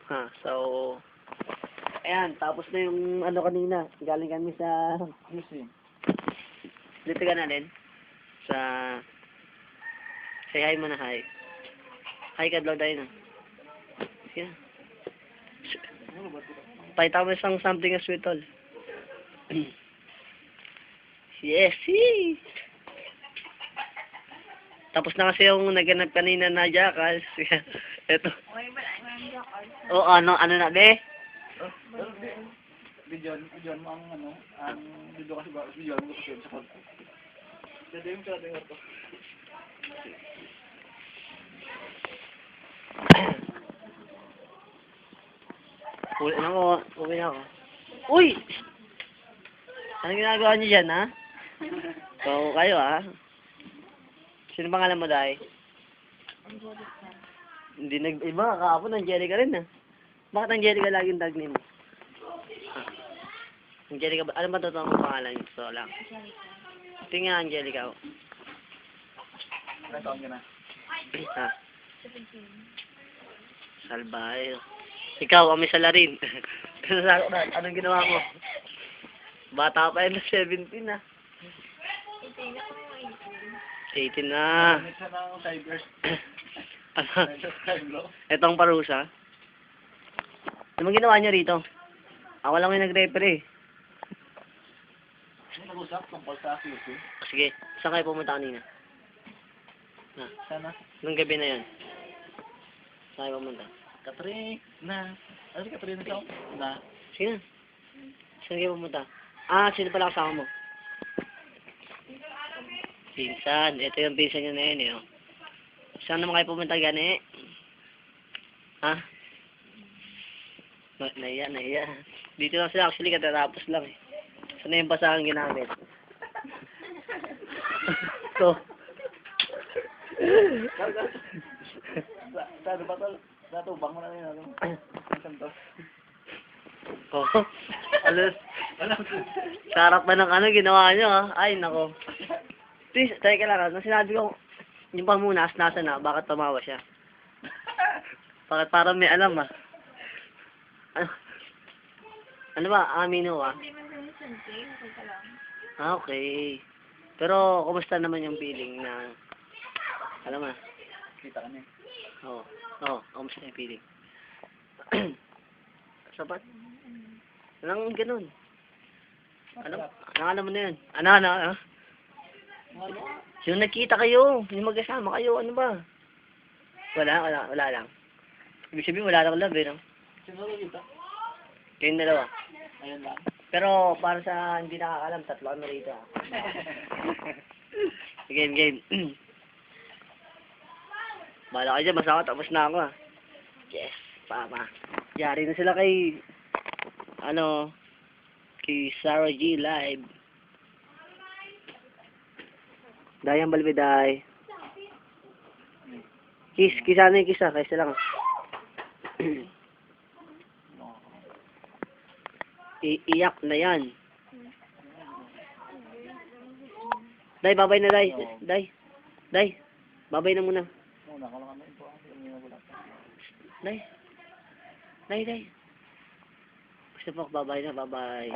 Ha, so, ayan, tapos na yung ano kanina. Galing kami sa, dito ka na din. Sa, say hi mo na, hi. Hi ka, vlog tayo na. Sige na. Pakita mo isang something as sweet all. Yes, tapos na kasi yung naganap kanina na jackals. Ito. O ano na be? Video mo ang ano, ang video kasi ba, video mo kasi sa konti. Dede yung sa tingin to. Uwi na ako. Uwi na ako. Uy! Anong ginagawa niyo dyan, ha? So, kayo, ha? Sino pangalan mo, Day? Hindi nag-iba. Kahapon, Angelica rin, ha? Bakit Angelica laging tag name mo? Ha? Angelica ba? Ano ba totoo mong pangalan niyo? So, lang. Tingnan, Angelica. Ilang taon ka na? Ha? Salbahe. Ikaw, kami sa larin. Anong ginawa mo? Bata pa yun na 17 na. 18 na. Minsan ang cyber. Etong parusa. Ano ginawa niyo rito? Ako lang yung nag-referee. Ano nag-usap tungkol sa QC? Sige, saan kayo pumunta kanina? Ha? Sana? Nung gabi na yun. Saan kayo pumunta? Katrina. Ano si Katrina sa na? Sige na. Saan kayo pumunta? Ah, sino pala kasama mo? Pinsan. Ito yung pinsan niya na yun eh. Oh. Saan naman kayo pumunta gani? Ha? Nahiya. Dito lang sila actually katatapos lang eh. Saan na yung basahan ginamit? So. Sabi ba tol? Natubang mo na rin ano? Santos. Oh. Alos. Sarap ba ng ano ginawa nyo ha? Ay nako. Please, tayo ka lang. Nung sinabi ko, yung pamunas, nasa na, bakit tumawa siya? Bakit parang may alam ah? Ano ba? Amino ah? Ah, okay. Pero, kumusta naman yung feeling na, alam mo na? Kita ka na eh. Oo, kumusta yung feeling? Sabat? Anong ganun? Ano mo na yun? Ano? Yung nagkita kayo, yung magkasama kayo, ano ba? Wala lang. Ibig sabihin, wala lang love, eh, no? Sino kita? Kayong dalawa. Ayun lang. Pero, para sa hindi nakakalam, 3 kami rito, ah. Game. Bala kayo dyan, basta ako, tapos na ako, ah. Yes, papa. Yari na sila kay, kay Sarah G Live. Dayang balbiday. Kiss ano yung kiss ah, kaysa lang. Iyak na yan. Day, babay na day. Day. Babay na muna. Muna ka lang ano ito. Day. Gusto po, babay na, babay.